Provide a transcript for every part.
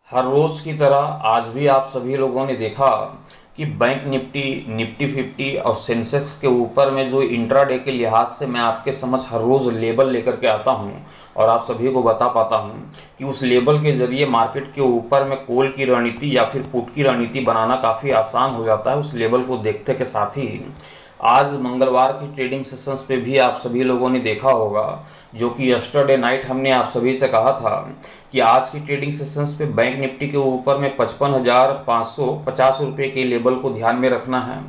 हर रोज की तरह आज भी आप सभी लोगों ने देखा कि बैंक निफ्टी, निफ्टी 50 और सेंसेक्स के ऊपर में जो इंट्राडे के लिहाज से मैं आपके समझ हर रोज लेबल लेकर के आता हूं और आप सभी को बता पाता हूं कि उस लेबल के जरिए मार्केट के ऊपर में कॉल की रणनीति या फिर पुट की रणनीति बनाना काफ़ी आसान हो जाता है उस लेबल को देखते के साथ ही। आज मंगलवार की ट्रेडिंग सेशंस पे भी आप सभी लोगों ने देखा होगा, जो कि यस्टरडे नाइट हमने आप सभी से कहा था कि आज की ट्रेडिंग सेशंस पे बैंक निफ्टी के ऊपर में 55,550 रुपये के लेवल को ध्यान में रखना है।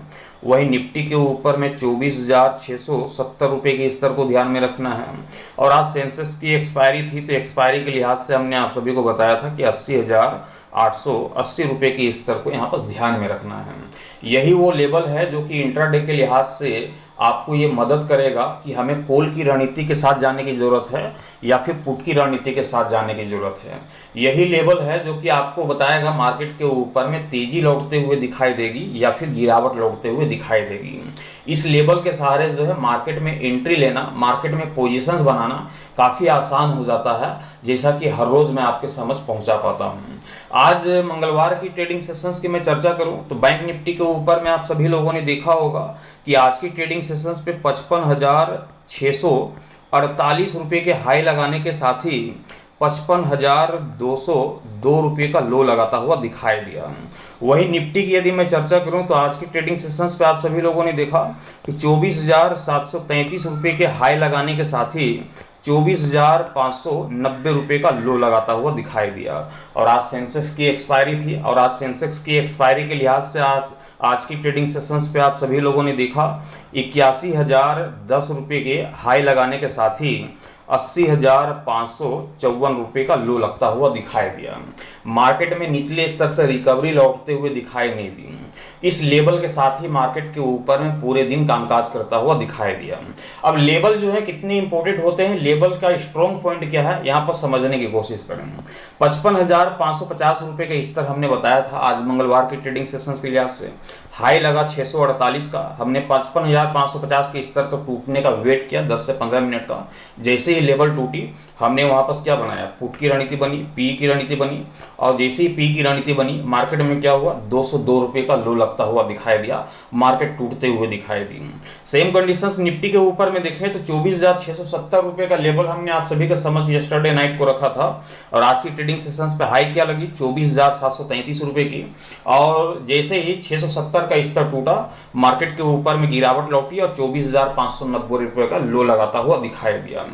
वही निफ्टी के ऊपर में 24,670 रुपये के स्तर को ध्यान में रखना है। और आज सेंसेक्स की एक्सपायरी थी, तो एक्सपायरी के लिहाज से हमने आप सभी को बताया था कि 80,880 रुपये के स्तर को यहाँ पर ध्यान में रखना है। यही वो लेवल है जो कि इंट्राडे के लिहाज से आपको ये मदद करेगा कि हमें कॉल की रणनीति के साथ जाने की ज़रूरत है या फिर पुट की रणनीति के साथ जाने की ज़रूरत है। यही लेवल है जो कि आपको बताएगा मार्केट के ऊपर में तेजी लौटते हुए दिखाई देगी या फिर गिरावट लौटते हुए दिखाई देगी। इस लेवल के सहारे जो है मार्केट में एंट्री लेना, मार्केट में पोजीशंस बनाना काफ़ी आसान हो जाता है, जैसा कि हर रोज़ मैं आपके समझ पहुंचा पाता हूं। आज मंगलवार की ट्रेडिंग सेशंस की मैं चर्चा करूं तो बैंक निफ्टी के ऊपर में आप सभी लोगों ने देखा होगा कि आज की ट्रेडिंग सेशंस पे 55,648 रुपये के हाई लगाने के साथ ही 55,202 रुपये का लो लगाता हुआ दिखाई दिया। वही निफ्टी की यदि मैं चर्चा करूं तो आज की ट्रेडिंग सेशंस पे आप सभी लोगों ने देखा कि 24,733 रुपये के हाई लगाने के साथ ही 24,590 रुपये का लो लगाता हुआ दिखाई दिया। और आज सेंसेक्स की एक्सपायरी थी और आज सेंसेक्स की एक्सपायरी के लिहाज से आज की ट्रेडिंग सेशंस पे आप सभी लोगों ने देखा 81,010 रुपये के हाई लगाने के साथ ही 80,554 रुपये का लो लगता हुआ दिखाई दिया। मार्केट में निचले स्तर से रिकवरी लौटते हुए दिखाई नहीं दी। इस लेवल के साथ ही मार्केट के ऊपर में पूरे दिन कामकाज करता हुआ दिखाई दिया। अब लेवल जो है कितने इंपॉर्टेंट होते हैं, लेवल का स्ट्रॉन्ग पॉइंट क्या है, यहाँ पर समझने की कोशिश करें। 55,550 रुपये का स्तर हमने बताया था आज मंगलवार की ट्रेडिंग सेशंस के लिहाज से। हाई लगा 648 का, हमने 55,550 के स्तर को टूटने का वेट किया 10 से 15 मिनट का। जैसे ही लेवल टूटी हमने वहां पर क्या बनाया, पुट की रणनीति बनी, पी की रणनीति बनी। और जैसे ही पी की रणनीति बनी मार्केट में क्या हुआ, 202 रुपये का लो लगता हुआ दिखाई दिया, मार्केट टूटते हुए दिखाई दी। सेम कंडीशंस निफ्टी के ऊपर में देखें तो 24,670 रुपये का लेवल हमने आप सभी का समझ यस्टरडे नाइट को रखा था। और आज की ट्रेडिंग सेशंस पे हाई क्या लगी 24,733 रुपये की। और जैसे ही 670 का स्तर टूटा मार्केट के ऊपर में गिरावट लौटी और 24,590 रुपये का लो लगाता हुआ दिखाई दिया।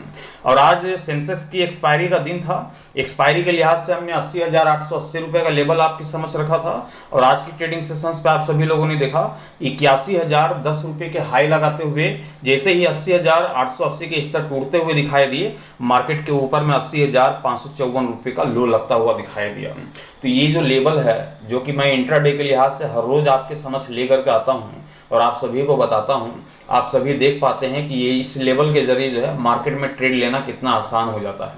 और आज सेंसेक्स की एक्सपायरी का दिन था। एक्सपायरी के लिहाज से हमने 80,880 रुपये का लेवल आपकी समझ रखा था। और आज की ट्रेडिंग सेशंस पे आप सभी लोगों ने देखा 81,010 रुपये के हाई लगाते हुए जैसे ही 80,880 के स्तर टूटते हुए दिखाई दिए, मार्केट के ऊपर में 80,554 रुपये का लो लगता हुआ दिखाई दिया। तो ये जो लेवल है जो कि मैं इंट्राडे के लिहाज से हर रोज आपके समझ लेकर के आता हूँ और आप सभी को बताता हूं, आप सभी देख पाते हैं कि ये इस लेवल के जरिए जो है मार्केट में ट्रेड लेना कितना आसान हो जाता है,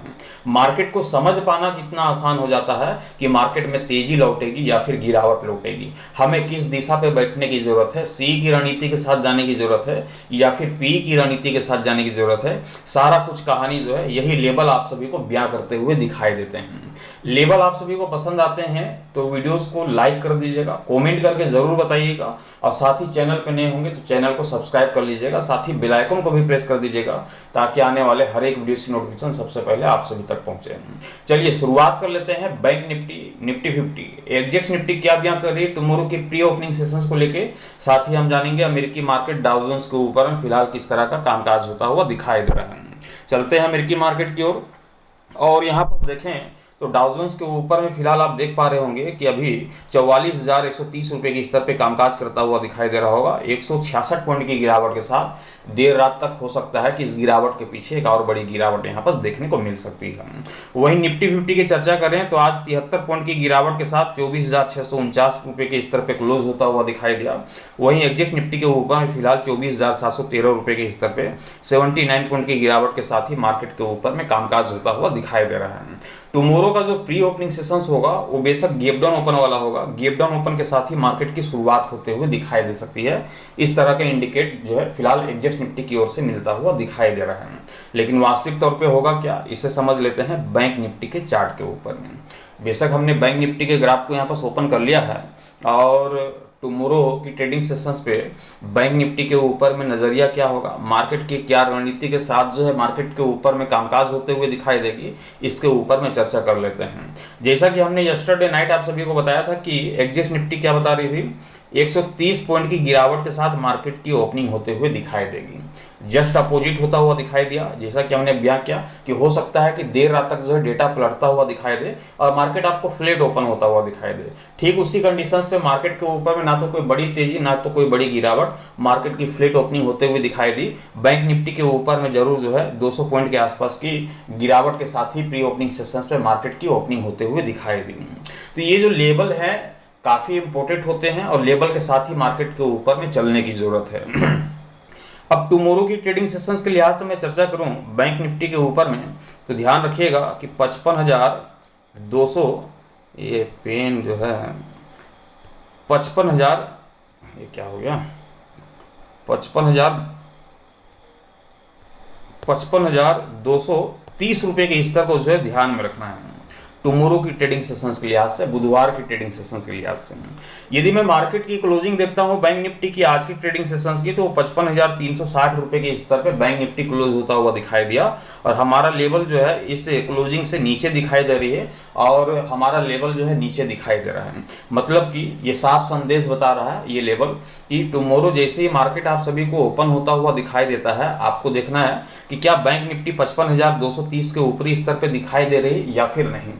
मार्केट को समझ पाना कितना आसान हो जाता है कि मार्केट में तेजी लौटेगी या फिर गिरावट लौटेगी, हमें किस दिशा पे बैठने की जरूरत है, सी की रणनीति के साथ जाने की जरूरत है या फिर पी की रणनीति के साथ जाने की जरूरत है। सारा कुछ कहानी जो है यही लेवल आप सभी को बयां करते हुए दिखाई देते हैं। लेवल आप सभी को पसंद आते हैं तो वीडियोस को लाइक कर दीजिएगा, कमेंट करके जरूर बताइएगा और साथ ही चैनल पे नए होंगे तो चैनल को सब्सक्राइब कर लीजिएगा, साथ ही बेल आइकन को भी प्रेस कर दीजिएगा ताकि आने वाले हर एक वीडियो की नोटिफिकेशन सबसे पहले आप सभी तक पहुंचे। चलिए शुरुआत कर लेते हैं बैंक निफ्टी, निफ्टी 50, एग्जेक्स निफ्टी क्या बयां कर रही है टुमारो की प्री ओपनिंग सेशंस को लेके। साथ ही हम जानेंगे अमेरिकी मार्केट डाउ जोन्स के ऊपर में फिलहाल किस तरह का कामकाज होता हुआ दिखाई दे रहा है। चलते हैं अमेरिकी मार्केट की ओर और यहाँ पर देखें तो डाउ जोन्स के ऊपर में फिलहाल आप देख पा रहे होंगे कि अभी 44,130 रुपये के स्तर पे कामकाज करता हुआ दिखाई दे रहा होगा। 166 पॉइंट की गिरावट के साथ देर रात तक हो सकता है कि इस गिरावट के पीछे एक और बड़ी गिरावट यहाँ पर देखने को मिल सकती है। वहीं निफ्टी 50 की चर्चा करें तो आज 73 पॉइंट की गिरावट के साथ 24,649 रुपये के स्तर पे क्लोज होता हुआ दिखाई दिया। वहीं एग्जेक्ट निफ्टी के ऊपर फिलहाल 24,713 रुपये के स्तर पे 79 पॉइंट की गिरावट के साथ ही मार्केट के ऊपर में कामकाज होता हुआ दिखाई दे रहा है। टुमारो का जो प्री ओपनिंग सेशंस होगा वो बेशक गैप डाउन ओपन वाला होगा, गैप डाउन ओपन के साथ ही मार्केट की शुरुआत होते हुए दिखाई दे सकती है। इस तरह का इंडिकेट जो है फिलहाल एग्जेक्ट निफ्टी की ओर से मिलता हुआ दिखाई दे रहा है। लेकिन वास्तविक तौर पे होगा क्या, इसे समझ लेते हैं बैंक निफ्टी के चार्ट के ऊपर में। बेशक हमने बैंक निफ्टी के ग्राफ को यहाँ पर ओपन कर लिया है और टुमारो की ट्रेडिंग सेशंस पे बैंक निफ्टी के ऊपर में नज़रिया क्या होगा, मार्केट की क्या रणनीति के साथ जो है मार्केट के ऊपर में कामकाज होते हुए दिखाई देगी, इसके ऊपर में चर्चा कर लेते हैं। जैसा कि हमने यस्टरडे नाइट आप सभी को बताया था कि एग्जिट निफ्टी क्या बता रही थी, 130 पॉइंट की गिरावट के साथ मार्केट की ओपनिंग होते हुए दिखाई देगी। जस्ट अपोजिट होता हुआ दिखाई दिया, जैसा कि हमने बयां किया कि हो सकता है कि देर रात तक जो है डेटा पलटता हुआ दिखाई दे और मार्केट आपको फ्लैट ओपन होता हुआ दिखाई दे। ठीक उसी कंडीशंस पे मार्केट के ऊपर में ना तो कोई बड़ी तेजी ना तो कोई बड़ी गिरावट, मार्केट की फ्लैट ओपनिंग होते हुए दिखाई दी। बैंक निफ्टी के ऊपर में जरूर जो है 200 पॉइंट के आसपास की गिरावट के साथ ही प्री ओपनिंग सेशंस पे मार्केट की ओपनिंग होते हुए दिखाई दी। तो ये जो लेवल है काफी इंपॉर्टेंट होते हैं और लेवल के साथ ही मार्केट के ऊपर में चलने की जरूरत है। अब टुमारो की ट्रेडिंग सेशंस के लिहाज से मैं चर्चा करूं बैंक निफ्टी के ऊपर में, तो ध्यान रखिएगा कि 55,200, ये पेन जो है 55,000, ये क्या हो गया, 55,230 रुपये के स्तर को जो है ध्यान में रखना है टुमारो की ट्रेडिंग सेशंस के लिहाज से, बुधवार की ट्रेडिंग सेशंस के लिहाज से। यदि मैं मार्केट की क्लोजिंग देखता हूं बैंक निफ्टी की आज की ट्रेडिंग सेशंस की, तो 55,360 रुपए के स्तर पे बैंक निफ्टी क्लोज होता हुआ दिखाई दिया और हमारा लेवल जो है इस क्लोजिंग से नीचे दिखाई दे रही है और हमारा लेवल जो है नीचे दिखाई दे रहा है। मतलब कि ये साफ संदेश बता रहा है ये लेवल कि टुमारो जैसे ही मार्केट आप सभी को ओपन होता हुआ दिखाई देता है, आपको देखना है कि क्या बैंक निफ्टी 55,230 के ऊपरी स्तर पे दिखाई दे रही है या फिर नहीं।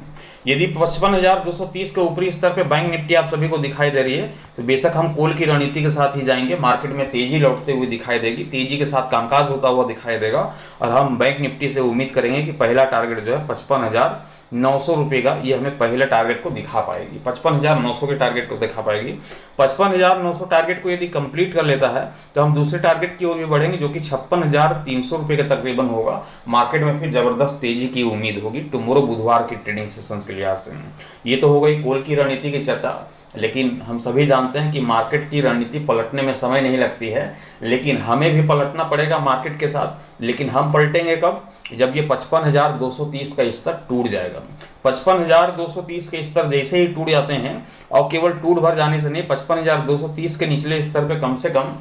यदि 55,230 के ऊपरी स्तर पे बैंक निफ्टी आप सभी को दिखाई दे रही है, तो बेशक हम कॉल की रणनीति के साथ ही जाएंगे, मार्केट में तेजी लौटते हुए दिखाई देगी, तेजी के साथ कामकाज होता हुआ दिखाई देगा और हम बैंक निफ्टी से उम्मीद करेंगे कि पहला टारगेट जो है 55,900 रुपये का, ये हमें पहले टारगेट को दिखा पाएगी, 55,900 के टारगेट को दिखा पाएगी। 55,900 टारगेट को यदि कंप्लीट कर लेता है तो हम दूसरे टारगेट की ओर भी बढ़ेंगे जो कि 56,300 रुपये के तकरीबन होगा। मार्केट में फिर जबरदस्त तेजी की उम्मीद होगी टुमारो बुधवार की ट्रेडिंग सेशंस के लिहाज से। ये तो हो गई कॉल की रणनीति की चर्चा, लेकिन हम सभी जानते हैं कि मार्केट की रणनीति पलटने में समय नहीं लगती है, लेकिन हमें भी पलटना पड़ेगा मार्केट के साथ। लेकिन हम पलटेंगे कब, जब ये 55,230 का स्तर टूट जाएगा। 55,230 के स्तर जैसे ही टूट जाते हैं, और केवल टूट भर जाने से नहीं, 55,230 के निचले स्तर पे कम से कम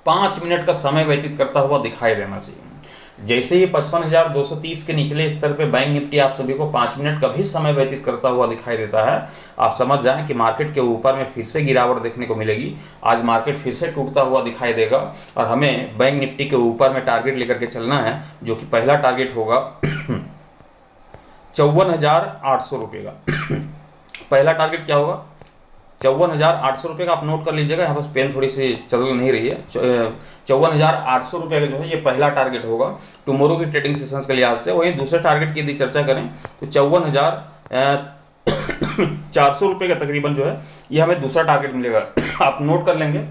5 मिनट का समय व्यतीत करता हुआ दिखाई देना चाहिए। जैसे ही 55,230 के निचले स्तर पे बैंक निफ्टी आप सभी को 5 मिनट का भी समय व्यतीत करता हुआ दिखाई देता है, आप समझ जाएं कि मार्केट के ऊपर में फिर से गिरावट देखने को मिलेगी। आज मार्केट फिर से टूटता हुआ दिखाई देगा और हमें बैंक निफ्टी के ऊपर में टारगेट लेकर के चलना है, जो कि पहला टारगेट होगा 54,800 रुपये का। पहला टारगेट क्या होगा, 54,800 रुपये का। आप नोट कर लीजिएगा, यहाँ पर पेन थोड़ी सी चल नहीं रही है। 54,800 रुपये का जो है ये पहला टारगेट होगा टुमारो की ट्रेडिंग सेशंस के लिहाज से। वहीं दूसरे टारगेट की यदि चर्चा करें तो 54,400 रुपये का तकरीबन जो है ये हमें दूसरा टारगेट मिलेगा। आप नोट कर लेंगे,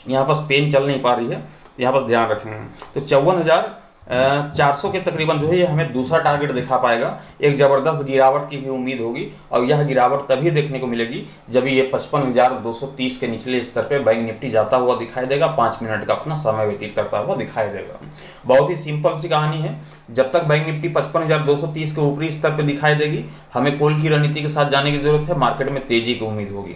यहाँ पर पेन चल नहीं पा रही है, यहाँ पर ध्यान रखेंगे। तो 54,400 के तकरीबन जो है ये हमें दूसरा टारगेट दिखा पाएगा। एक जबरदस्त गिरावट की भी उम्मीद होगी और यह गिरावट तभी देखने को मिलेगी जब ये 55,230 के निचले स्तर पे बैंक निफ्टी जाता हुआ दिखाई देगा, 5 मिनट का अपना समय व्यतीत करता हुआ दिखाई देगा। बहुत ही सिंपल सी कहानी है, जब तक बैंक निफ्टी 55,230 के ऊपरी स्तर पे दिखाई देगी, हमें कॉल की रणनीति के साथ जाने की जरूरत है, मार्केट में तेजी की उम्मीद होगी।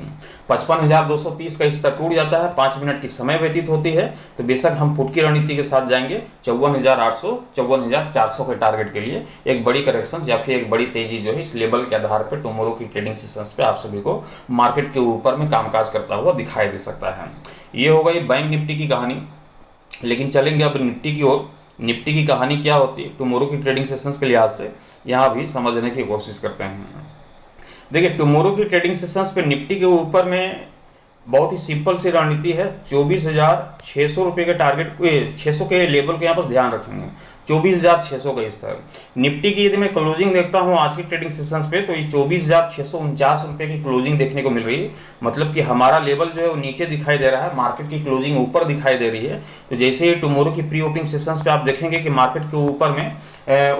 55,230 का स्तर टूट जाता है, 5 मिनट की समय व्यतीत होती है, तो बेशक हम पुट की रणनीति के साथ जाएंगे 54,800 54,400 के टारगेट के लिए। एक बड़ी करेक्शन या फिर एक बड़ी तेजी जो है इस लेवल के आधार पर टुमारो की ट्रेडिंग सेशंस पे आप सभी को मार्केट के ऊपर में कामकाज करता हुआ दिखाई दे सकता है। ये हो गई बैंक निफ्टी की कहानी। लेकिन चलेंगे अब निफ्टी की ओर। निफ्टी की कहानी क्या होती है टुमारो की ट्रेडिंग सेशंस के लिहाज से, यहाँ भी समझने की कोशिश करते हैं। देखिए, टुमारो की ट्रेडिंग सेशंस पे निफ्टी के ऊपर में बहुत ही सिंपल सी रणनीति है। 24,600 रुपये के टारगेट, 600 के लेवल को यहाँ पर ध्यान रखेंगे, 24,600 का स्तर। निफ्टी की यदि मैं क्लोजिंग देखता हूँ आज की ट्रेडिंग सेशंस पे, तो ये 24,649 रुपये की क्लोजिंग देखने को मिल रही है। मतलब कि हमारा लेवल जो है वो नीचे दिखाई दे रहा है, मार्केट की क्लोजिंग ऊपर दिखाई दे रही है। तो जैसे ही टुमारो की प्री ओपनिंग सेशंस पे आप देखेंगे कि मार्केट के ऊपर में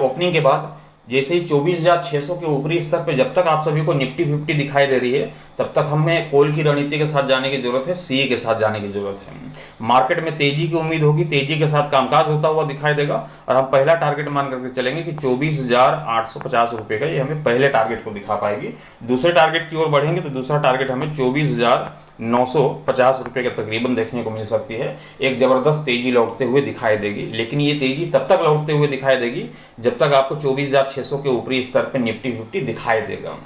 ओपनिंग के बाद जैसे ही 24,600 के ऊपरी स्तर पे जब तक आप सभी को निफ्टी 50 दिखाई दे रही है, तब तक हमें कॉल की रणनीति के साथ जाने की जरूरत है, सीए के साथ जाने की जरूरत है। मार्केट में तेजी की उम्मीद होगी, तेजी के साथ कामकाज होता हुआ दिखाई देगा, और हम पहला टारगेट मान करके चलेंगे कि 24,850 रुपये का ये हमें पहले टारगेट को दिखा पाएगी। दूसरे टारगेट की ओर बढ़ेंगे तो दूसरा टारगेट हमें 24,950 रुपये के तकरीबन देखने को मिल सकती है। एक जबरदस्त तेजी लौटते हुए दिखाई देगी, लेकिन ये तेजी तब तक लौटते हुए दिखाई देगी जब तक आपको 24,600 के ऊपरी स्तर पर निफ्टी 50 दिखाई देगा।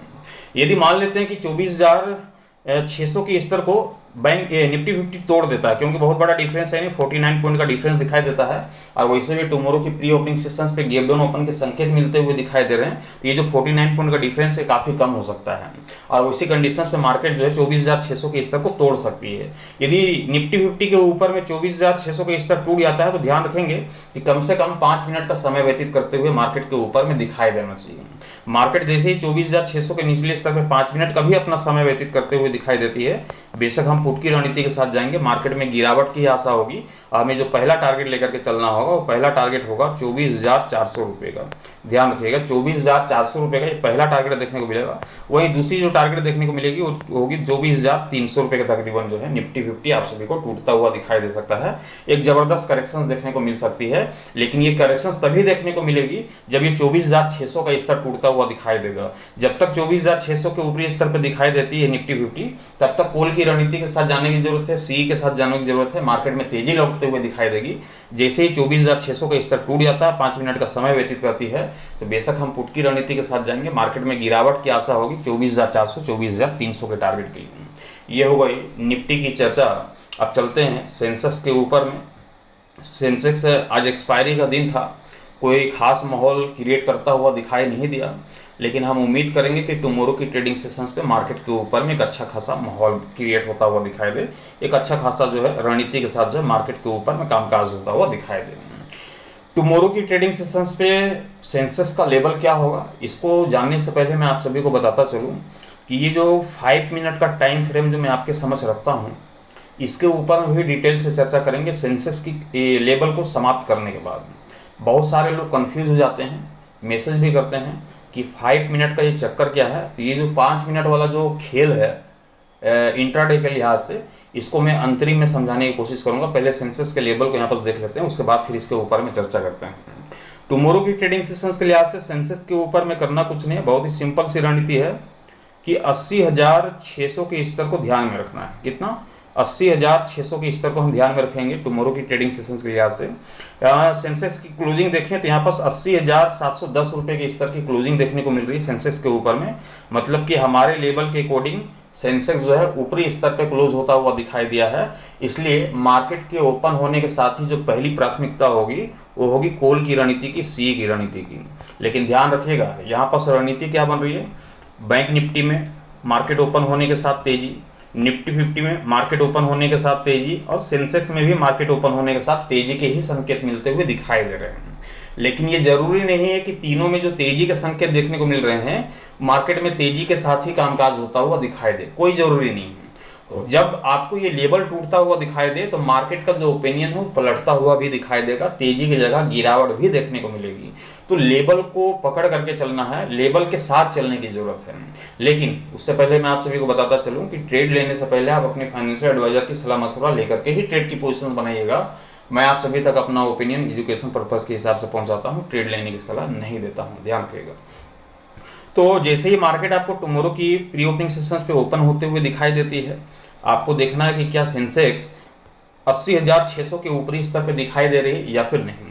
यदि मान लेते हैं कि 24,600 के स्तर को बैंक निफ्टी 50 तोड़ देता है, क्योंकि बहुत बड़ा डिफरेंस है नहीं, 49 पॉइंट का डिफरेंस दिखाई देता है, और वैसे भी टुमारो की प्री ओपनिंग सेशंस पे गैप डाउन ओपन के संकेत मिलते हुए दिखाई दे रहे हैं, तो ये जो 49 पॉइंट का डिफरेंस है काफी कम हो सकता है, और उसी कंडीशंस में मार्केट जो है 24,600 के स्तर को तोड़ सकती है। यदि निफ्टी 50 के ऊपर में 24,600 का स्तर टूट जाता है तो ध्यान रखेंगे कि कम से कम 5 मिनट का समय व्यतीत करते हुए मार्केट के ऊपर में दिखाई देना चाहिए। मार्केट जैसे ही 24,600 के निचले स्तर पर 5 मिनट का भी अपना समय व्यतीत करते हुए दिखाई देती है, बेशक हम पुट की रणनीति के साथ जाएंगे, मार्केट में गिरावट की आशा होगी। हमें जो पहला टारगेट लेकर के चलना होगा वो पहला टारगेट होगा 24,400 रुपये का। ध्यान रखिएगा, 24,400 रुपये का ये पहला टारगेट देखने को मिलेगा। वहीं दूसरी जो टारगेट देखने को मिलेगी वो होगी 24,300 रुपये का तकरीबन जो है निफ्टी 50 आप सभी को टूटता हुआ दिखाई दे सकता है। एक जबरदस्त करेक्शन देखने को मिल सकती है, लेकिन ये करेक्शन तभी देखने को मिलेगी जब ये 24,600 का स्तर टूटता हुआ दिखाई देगा। जब तक 24,600 के ऊपरी स्तर पर दिखाई देती है निफ्टी 50, तब तक कॉल की रणनीति के साथ जाने की जरूरत है, सी के साथ जाने की जरूरत है। मार्केट में तेजी लौटते हुए दिखाई देगी। जैसे ही 24,600 का स्तर टूट जाता है, 5 मिनट का समय व्यतीत करती है, तो बेशक हम पुट की रणनीति के साथ जाएंगे। मार्केट में गिरावट की आशा होगी 24,400 24,300 के टारगेट के लिए। ये हो गई निफ्टी की चर्चा। अब चलते हैं सेंसेक्स के ऊपर में। सेंसेक्स आज एक्सपायरी का दिन था, कोई खास माहौल क्रिएट करता हुआ दिखाई नहीं दिया, लेकिन हम उम्मीद करेंगे कि टुमारो की ट्रेडिंग सेशंस पे मार्केट के ऊपर में एक अच्छा खासा माहौल क्रिएट होता हुआ दिखाई दे, एक अच्छा खासा जो है रणनीति के साथ जो है मार्केट के ऊपर में कामकाज होता हुआ दिखाई दे। टुमारो की ट्रेडिंग सेशंस पे सेंसेक्स का लेवल क्या होगा, इसको जानने से पहले मैं आप सभी को बताता चलूँ कि ये जो 5 मिनट का टाइम फ्रेम जो मैं आपके समझ रखता हूँ, इसके ऊपर भी डिटेल से चर्चा करेंगे। सेंसेक्स की लेवल को समाप्त करने के बाद बहुत सारे लोग कंफ्यूज हो जाते हैं, मैसेज भी करते हैं कि 5 मिनट का ये चक्कर क्या है। तो ये जो 5 मिनट वाला जो खेल है इंट्राडे के लिहाज से, इसको मैं अंतरिम में समझाने की कोशिश करूंगा। पहले सेंसेक्स के लेवल को यहाँ पर देख लेते हैं, उसके बाद फिर इसके ऊपर में चर्चा करते हैं। टुमारो की ट्रेडिंग सेशंस के लिहाज से सेंसेक्स के ऊपर में करना कुछ नहीं है, बहुत ही सिंपल सी रणनीति है कि 80,600 के स्तर को ध्यान में रखना है। कितना? 80,600 के स्तर को हम ध्यान में रखेंगे टुमारो की ट्रेडिंग सेशंस के लिहाज से। सेंसेक्स की क्लोजिंग देखें तो यहाँ पर 80,710 रुपये के स्तर की क्लोजिंग देखने को मिल रही है सेंसेक्स के ऊपर में। मतलब कि हमारे लेवल के अकॉर्डिंग सेंसेक्स जो है ऊपरी स्तर पे क्लोज होता हुआ दिखाई दिया है। इसलिए मार्केट के ओपन होने के साथ ही जो पहली प्राथमिकता होगी वो होगी कॉल की रणनीति की, सी की रणनीति की। लेकिन ध्यान रखिएगा यहाँ पर रणनीति क्या बन रही है, बैंक निफ्टी में मार्केट ओपन होने के साथ तेजी, निफ्टी 50 में मार्केट ओपन होने के साथ तेजी, और सेंसेक्स में भी मार्केट ओपन होने के साथ तेजी के ही संकेत मिलते हुए दिखाई दे रहे हैं। लेकिन ये जरूरी नहीं है कि तीनों में जो तेजी के संकेत देखने को मिल रहे हैं मार्केट में तेजी के साथ ही कामकाज होता हुआ दिखाई दे, कोई जरूरी नहीं है। जब आपको ये लेवल टूटता हुआ दिखाई दे तो मार्केट का जो ओपिनियन है वो पलटता हुआ भी दिखाई देगा, तेजी की जगह गिरावट भी देखने को मिलेगी। तो लेवल को पकड़ करके चलना है, लेवल के साथ चलने की जरूरत है। लेकिन उससे पहले मैं आप सभी को बताता चलूं कि ट्रेड लेने से पहले आप अपने फाइनेंशियल एडवाइजर की सलाह मशवरा लेकर के ही ट्रेड की पोजीशन बनाइएगा। मैं आप सभी तक अपना ओपिनियन एजुकेशन पर्पज के हिसाब से पहुंचाता हूं, ट्रेड लेने की सलाह नहीं देता हूं, ध्यान रखिएगा। तो जैसे ही मार्केट आपको टुमारो की प्री ओपनिंग सेशंस पे ओपन होते हुए दिखाई देती है, आपको देखना है कि क्या सेंसेक्स 80,600 के ऊपरी स्तर पे दिखाई दे रही है या फिर नहीं।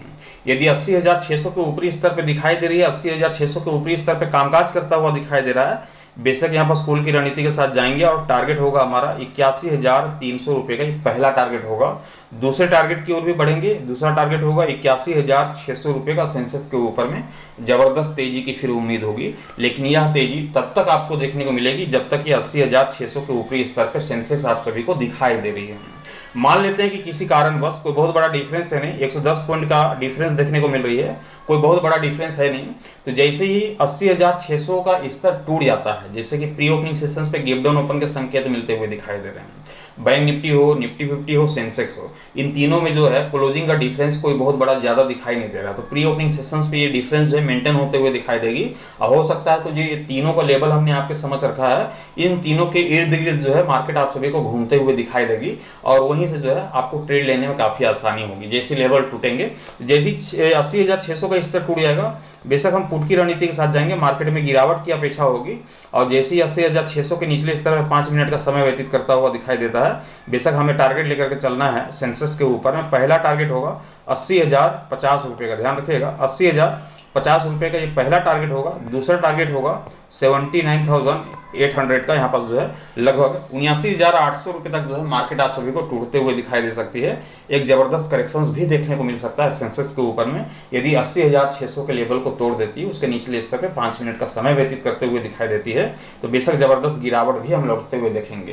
यदि 80,600 के ऊपरी स्तर पे दिखाई दे रही है, 80,600 के ऊपरी स्तर पे कामकाज करता हुआ दिखाई दे रहा है, बेशक यहाँ पर कॉल की रणनीति के साथ जाएंगे और टारगेट होगा हमारा 81,300 रुपये का, ये पहला टारगेट होगा। दूसरे टारगेट की ओर भी बढ़ेंगे, दूसरा टारगेट होगा 81,600 रुपये का। सेंसेक्स के ऊपर में जबरदस्त तेजी की फिर उम्मीद होगी, लेकिन यह तेजी तब तक आपको देखने को मिलेगी जब तक ये 80,600 के ऊपरी स्तर पर सेंसेक्स आप सभी को दिखाई दे रही है। मान लेते हैं कि किसी कारणवश कोई बहुत बड़ा डिफरेंस है नहीं, 110 पॉइंट का डिफरेंस देखने को मिल रही है, कोई बहुत बड़ा डिफरेंस है नहीं, तो जैसे ही 80,600 का स्तर टूट जाता है, जैसे कि प्री ओपनिंग सेशंस पे गैप डाउन ओपन के संकेत मिलते हुए दिखाई दे रहे हैं, बैंक निफ्टी हो, निफ्टी 50 हो, सेंसेक्स हो, इन तीनों में जो है क्लोजिंग का डिफरेंस कोई बहुत बड़ा ज़्यादा दिखाई नहीं दे रहा। तो प्री ओपनिंग सेशंस पे ये डिफरेंस जो है मेंटेन होते हुए दिखाई देगी। और हो सकता है तो ये तीनों का लेवल हमने आपके समझ रखा है, इन तीनों के इर्द गिर्द जो है मार्केट आप सभी को घूमते हुए दिखाई देगी और वहीं से जो है आपको ट्रेड लेने में काफ़ी आसानी होगी। जैसे लेवल टूटेंगे, जैसी 80,600 का स्तर टूट जाएगा, बेशक हम पुट की रणनीति के साथ जाएंगे, मार्केट में गिरावट की अपेक्षा होगी। और जैसे ही 80,600 के निचले स्तर पर 5 मिनट का समय व्यतीत करता हुआ दिखाई देता है, बेशक हमें टारगेट लेकर के चलना है सेंसेक्स के ऊपर में। पहला टारगेट होगा 80,050 रुपये का, ध्यान रखिएगा 80,050 रुपये का ये पहला टारगेट होगा। दूसरा टारगेट होगा 79,800 का, यहाँ पर जो है लगभग 79,800 रुपये तक जो है मार्केट आप सभी को टूटते हुए दिखाई दे सकती है। एक जबरदस्त करेक्शंस भी देखने को मिल सकता है सेंसेक्स के ऊपर में, यदि 80,600 के लेवल को तोड़ देती है, उसके निचले स्तर पे 5 मिनट का समय व्यतीत करते हुए दिखाई देती है, तो बेशक जबरदस्त गिरावट भी हम लौटते हुए देखेंगे।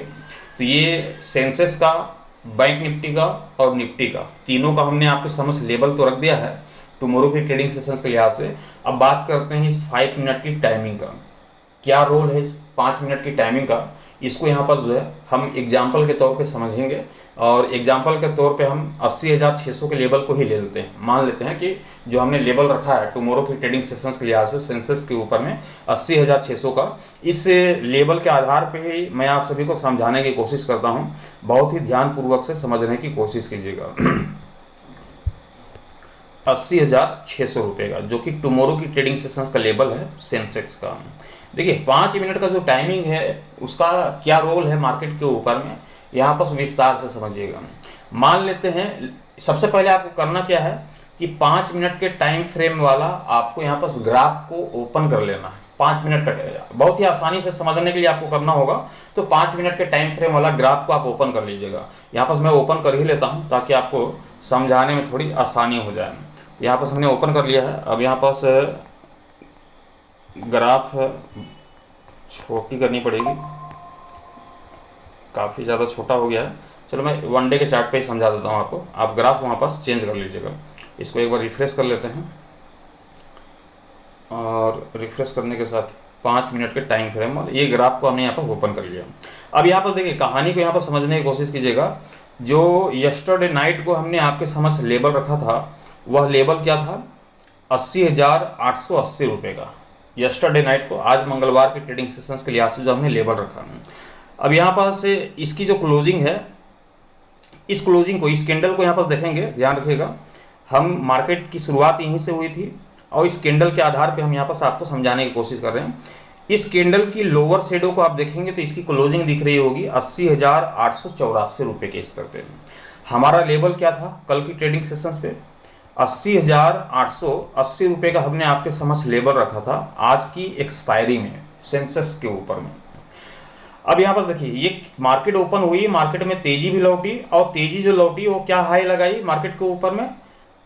तो ये सेंसेक्स का, बैंक निफ्टी का और निफ्टी का, तीनों का हमने आपके समझ लेवल तो रख दिया है टुमारो की ट्रेडिंग सेशंस के लिहाज से। अब बात करते हैं इस 5 मिनट की टाइमिंग का, क्या रोल है इस 5 मिनट की टाइमिंग का। इसको यहाँ पर जो है हम एग्जाम्पल के तौर पे समझेंगे और एग्जाम्पल के तौर पे हम 80,600 के लेवल को ही ले लेते हैं। मान लेते हैं कि जो हमने लेवल रखा है टुमारो की ट्रेडिंग सेशंस के लिहाज से सेंसेक्स के ऊपर में 80,600 का, इस लेवल के आधार पे ही मैं आप सभी को समझाने की कोशिश करता हूँ। बहुत ही ध्यानपूर्वक से समझने की कोशिश कीजिएगा। 80,600 रुपये का, जो कि टुमारो की ट्रेडिंग सेशंस का लेवल है सेंसेक्स का। देखिए 5 मिनट का जो टाइमिंग है उसका क्या रोल है मार्केट के ऊपर में, यहाँ पर विस्तार से समझिएगा। मान लेते हैं, सबसे पहले आपको करना क्या है कि 5 मिनट के टाइम फ्रेम वाला आपको यहाँ पर ग्राफ को ओपन कर लेना है। 5 मिनट का बहुत ही आसानी से समझने के लिए आपको करना होगा, तो 5 मिनट के टाइम फ्रेम वाला ग्राफ को आप ओपन कर लीजिएगा। यहाँ पर मैं ओपन कर ही लेता हूँ ताकि आपको समझाने में थोड़ी आसानी हो जाए। यहाँ पर हमने ओपन कर लिया है। अब यहाँ पर ग्राफ छोटी करनी पड़ेगी, काफ़ी ज़्यादा छोटा हो गया है। चलो मैं वन डे के चार्ट पे ही समझा देता हूँ आपको, आप ग्राफ वहाँ पर चेंज कर लीजिएगा। इसको एक बार रिफ्रेश कर लेते हैं और रिफ्रेश करने के साथ 5 मिनट के टाइम फ्रेम वाले ये ग्राफ को हमने यहाँ पर ओपन कर लिया। अब यहाँ पर देखिए कहानी को यहाँ पर समझने की कोशिश कीजिएगा। जो यस्टरडे नाइट को हमने आपके समझ लेवल रखा था, वह लेवल क्या था 80,880 रुपये का। यस्टरडे नाइट को, आज मंगलवार के ट्रेडिंग सेशंस के लिहाज से जो हमने लेवल रखा। अब यहाँ पर से इसकी जो क्लोजिंग है, इस क्लोजिंग को, इस कैंडल को यहाँ पर देखेंगे, ध्यान रखिएगा। हम मार्केट की शुरुआत यहीं से हुई थी और इस कैंडल के आधार पे हम यहाँ पर आपको समझाने की कोशिश कर रहे हैं। इस कैंडल की लोअर शेडो को आप देखेंगे तो इसकी क्लोजिंग दिख रही होगी 80,884 रुपये के स्तर पे। हमारा लेवल क्या था कल की ट्रेडिंग सेशंस पे, 80,880 रुपये का हमने आपके समझ लेवल रखा था आज की एक्सपायरी में सेंसेक्स के ऊपर में। अब यहाँ पर देखिए ये मार्केट ओपन हुई, मार्केट में तेजी भी लौटी और तेजी जो लौटी वो क्या हाई लगाई मार्केट के ऊपर में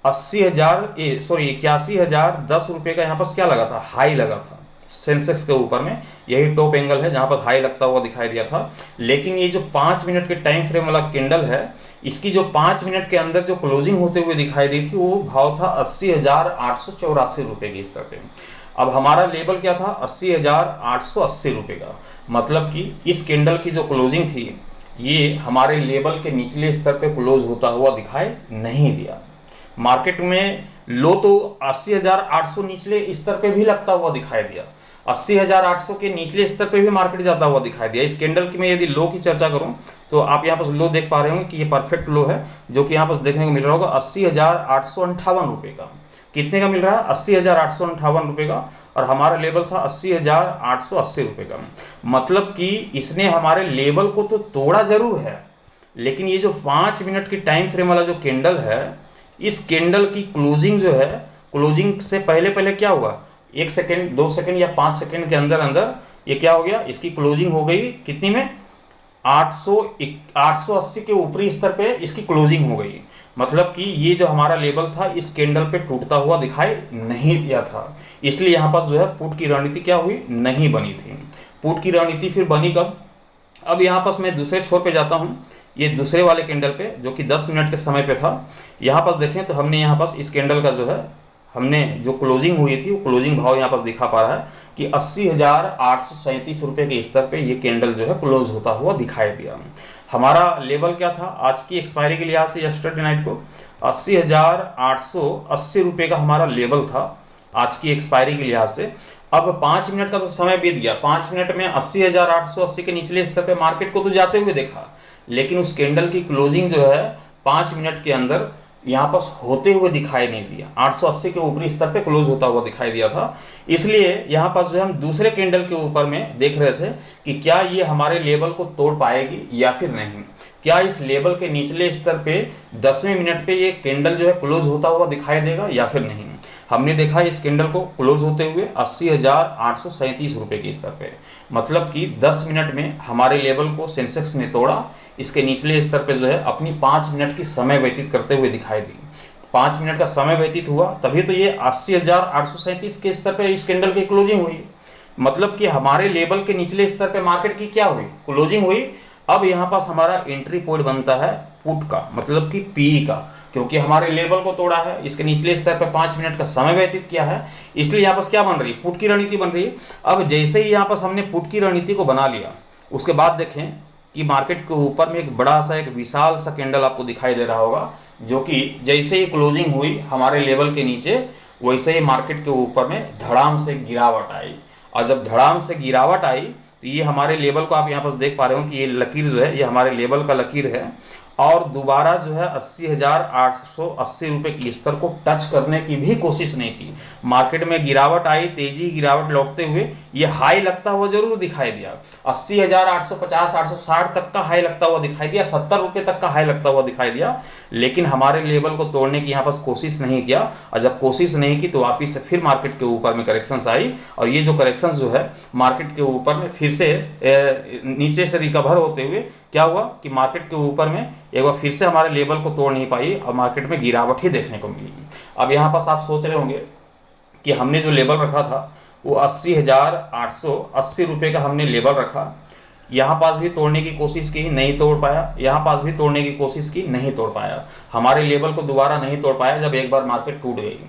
81,010 रुपये का यहाँ पर क्या लगा था, हाई लगा था सेंसेक्स के ऊपर में। यही टॉप एंगल है जहाँ पर हाई लगता हुआ दिखाई दिया था। लेकिन ये जो 5 मिनट के टाइम फ्रेम वाला कैंडल है, इसकी जो 5 मिनट के अंदर जो क्लोजिंग होते हुए दिखाई दी थी वो भाव था 80,884 रुपये के स्तर पे। अब हमारा लेवल क्या था 80,880 रुपये का। मतलब कि इस कैंडल की जो क्लोजिंग थी ये हमारे लेवल के निचले स्तर पे क्लोज होता हुआ दिखाई नहीं दिया। मार्केट में लो तो 80,800 निचले स्तर पे भी लगता हुआ दिखाई दिया, 80,800 के निचले स्तर पे भी मार्केट जाता हुआ दिखाई दिया। इस कैंडल की मैं यदि लो की चर्चा करूं तो आप यहाँ पर लो देख पा रहे होंगे कि ये परफेक्ट लो है, जो कि यहाँ पर देखने को मिल रहा होगा 80,858 रुपये का। कितने का मिल रहा है 80,858 रुपये का, और हमारा लेवल था 80,880 रुपये का। मतलब कि इसने हमारे लेवल को तो तोड़ा जरूर है, लेकिन ये जो 5 मिनट की टाइम फ्रेम वाला जो कैंडल है, इस कैंडल की क्लोजिंग जो है, क्लोजिंग से पहले पहले क्या हुआ, 1 सेकेंड 2 सेकेंड या 5 सेकेंड के अंदर अंदर ये क्या हो गया, इसकी क्लोजिंग हो गई कितनी में 880 के ऊपरी स्तर पे इसकी क्लोजिंग हो गई। मतलब कि ये जो हमारा लेवल था इस कैंडल पे टूटता हुआ दिखाई नहीं दिया था, इसलिए यहाँ पर जो है पुट की रणनीति क्या हुई, नहीं बनी थी। पुट की रणनीति फिर बनी कब, अब यहाँ पर मैं दूसरे छोर पे जाता हूँ, ये दूसरे वाले कैंडल पे जो कि 10 मिनट के समय पे था। यहाँ पर देखें तो हमने यहाँ पर इस कैंडल का जो है हमने जो क्लोजिंग हुई थी वो क्लोजिंग भाव यहाँ पर दिखा पा रहा है कि 80,837 रुपये के स्तर पे ये कैंडल जो है क्लोज होता हुआ दिखाई दिया। हमारा लेवल क्या था आज की एक्सपायरी के लिहाज से, यस्टरडे नाइट को 80,880 रुपये का हमारा लेवल था आज की एक्सपायरी के लिहाज से। अब 5 मिनट का तो समय बीत गया, 5 मिनट में 80,880 के निचले स्तर पे मार्केट को तो जाते हुए देखा, लेकिन उस कैंडल की क्लोजिंग जो है 5 मिनट के अंदर यहाँ पर होते हुए दिखाई नहीं दिया, 880 के ऊपरी स्तर पे क्लोज होता हुआ दिखाई दिया था। इसलिए यहाँ पर जो है हम दूसरे कैंडल के ऊपर में देख रहे थे कि क्या ये हमारे लेवल को तोड़ पाएगी या फिर नहीं, क्या इस लेवल के निचले स्तर पे 10वें मिनट पे ये कैंडल जो है क्लोज होता हुआ दिखाई देगा या फिर नहीं। हमने देखा इस कैंडल को क्लोज होते हुए 80,837 रुपये के स्तर पे, मतलब कि 10 मिनट में हमारे लेवल को सेंसेक्स ने तोड़ा, इसके निचले स्तर पे जो है अपनी 5 मिनट की समय व्यतीत करते हुए दिखाई दी। 5 मिनट का समय व्यतीत हुआ तभी तो ये 80,837 के स्तर पे इस कैंडल की क्लोजिंग हुई, मतलब कि हमारे लेवल के निचले स्तर पे मार्केट की क्या हुई, क्लोजिंग हुई। अब यहाँ पास हमारा एंट्री पॉइंट बनता है पुट का, मतलब कि पी का, क्योंकि हमारे लेवल को तोड़ा है, इसके निचले स्तर पर 5 मिनट का समय व्यतीत किया है, इसलिए यहाँ पास क्या बन रही है, पुट की रणनीति बन रही है। अब जैसे ही यहाँ पास हमने पुट की रणनीति को बना लिया, उसके बाद देखें कि मार्केट के ऊपर में एक बड़ा सा, एक विशाल सा कैंडल आपको दिखाई दे रहा होगा, जो कि जैसे ही क्लोजिंग हुई हमारे लेवल के नीचे, वैसे ही मार्केट के ऊपर में धड़ाम से गिरावट आई। और जब धड़ाम से गिरावट आई तो ये हमारे लेवल को आप यहाँ पर देख पा रहे हो कि ये लकीर जो है ये हमारे लेवल का लकीर है, और दोबारा जो है 80,880 रुपये की स्तर को टच करने की भी कोशिश नहीं की। मार्केट में गिरावट आई, तेजी गिरावट लौटते हुए ये हाई लगता हुआ जरूर दिखाई दिया, 80,850 860 तक का हाई लगता हुआ दिखाई दिया, 70 रुपये तक का हाई लगता हुआ दिखाई दिया, लेकिन हमारे लेवल को तोड़ने की यहाँ पर कोशिश नहीं किया। और जब कोशिश नहीं की तो वापिस से फिर मार्केट के ऊपर में करेक्शंस आई, और ये जो करेक्शंस जो है मार्केट के ऊपर में फिर से नीचे से रिकवर होते हुए क्या हुआ कि मार्केट के ऊपर में एक बार फिर से हमारे लेवल को तोड़ नहीं पाई और मार्केट में गिरावट ही देखने को मिली। अब यहाँ पास आप सोच रहे होंगे कि हमने जो लेवल रखा था वो 80,880 रुपये का हमने लेवल रखा, यहाँ पास भी तोड़ने की कोशिश की, नहीं तोड़ पाया, यहाँ पास भी तोड़ने की कोशिश की, नहीं तोड़ पाया, हमारे लेवल को दोबारा नहीं तोड़ पाया। जब एक बार मार्केट टूट गई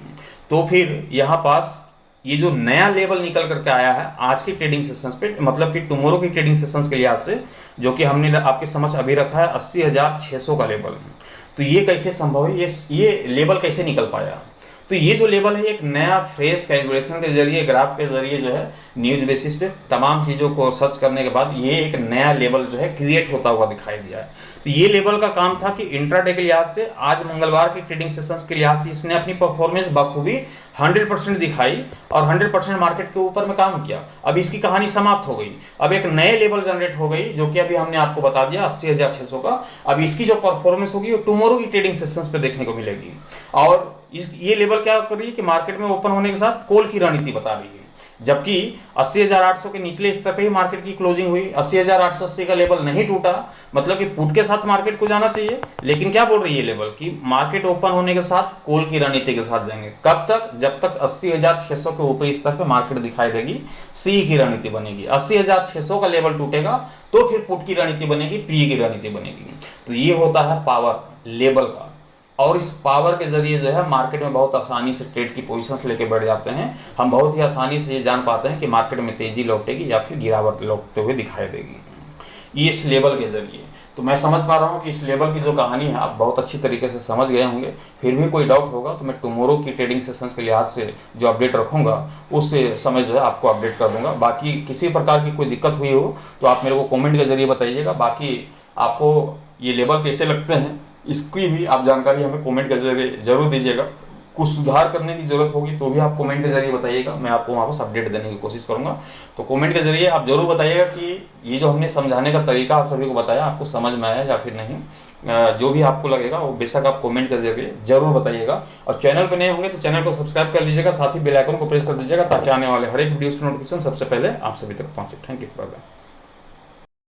तो फिर यहाँ पास ये जो नया लेवल निकल करके आया है आज की ट्रेडिंग सेशंस पे, मतलब कि टुमारो की ट्रेडिंग सेशंस के लिहाज से, जो कि हमने आपके समझ अभी रखा है 80,600 का लेवल। तो ये कैसे संभव है, ये लेवल कैसे निकल पाया? तो ये जो लेवल है एक नया फ्रेश कैलकुलेशन के जरिए, ग्राफ के जरिए जो है न्यूज बेसिस पे तमाम चीज़ों को सर्च करने के बाद ये एक नया लेवल जो है क्रिएट होता हुआ दिखाई दिया है। तो ये लेवल का काम था कि इंट्राडे के लिहाज से आज मंगलवार की ट्रेडिंग सेशंस के लिहाज से इसने अपनी परफॉर्मेंस बखूबी 100% दिखाई और 100% मार्केट के ऊपर में काम किया। अब इसकी कहानी समाप्त हो गई, अब एक नए लेवल जनरेट हो गई जो कि अभी हमने आपको बता दिया 80,600 का। अब इसकी जो परफॉर्मेंस होगी वो टुमारो की ट्रेडिंग सेशंस पे देखने को मिलेगी। और ये लेवल क्या कर रही है कि मार्केट में ओपन होने के साथ कॉल की रणनीति बता रही है, जबकि 80,800 के निचले स्तर पे ही मार्केट की क्लोजिंग हुई, 80,880 का लेवल नहीं टूटा, मतलब कि पुट के साथ मार्केट को जाना चाहिए। लेकिन क्या बोल रही है लेवल कि मार्केट ओपन होने के साथ कॉल की रणनीति के साथ जाएंगे। कब तक? जब तक 80,600 के ऊपरी स्तर पे मार्केट दिखाई देगी, सी की रणनीति बनेगी। 80,600 का लेवल टूटेगा तो फिर पुट की रणनीति बनेगी, पी की रणनीति बनेगी। तो ये होता है पावर लेवल का, और इस पावर के जरिए जो है मार्केट में बहुत आसानी से ट्रेड की पोजीशंस लेके बैठ जाते हैं। हम बहुत ही आसानी से ये जान पाते हैं कि मार्केट में तेजी लौटेगी या फिर गिरावट लौटते हुए दिखाई देगी, ये इस लेवल के जरिए। तो मैं समझ पा रहा हूँ कि इस लेवल की जो कहानी है आप बहुत अच्छी तरीके से समझ गए होंगे। फिर भी कोई डाउट होगा तो मैं टुमारो की ट्रेडिंग सेशंस के लिहाज से जो अपडेट रखूंगा उस समय जो है आपको अपडेट कर दूंगा। बाकी किसी प्रकार की कोई दिक्कत हुई हो तो आप मेरे को कॉमेंट के जरिए बताइएगा। बाकी आपको ये लेवल कैसे लगते हैं इसकी भी आप जानकारी हमें कमेंट के जरिए जरूर दीजिएगा। कुछ सुधार करने की जरूरत होगी तो भी आप कमेंट के जरिए बताइएगा, मैं आपको वहाँ पर अपडेट देने की कोशिश करूँगा। तो कमेंट के जरिए आप जरूर बताइएगा कि ये जो हमने समझाने का तरीका आप सभी को बताया आपको समझ में आया या फिर नहीं। जो भी आपको लगेगा वो बेशक आप कमेंट के जरिए जरूर बताइएगा। और चैनल पर नए होंगे तो चैनल को सब्सक्राइब कर लीजिएगा, साथ ही बेल आइकन को प्रेस कर दीजिएगा ताकि आने वाले हर एक वीडियोस की नोटिफिकेशन सबसे पहले आप सभी तक पहुँचे। Thank you. Bye bye.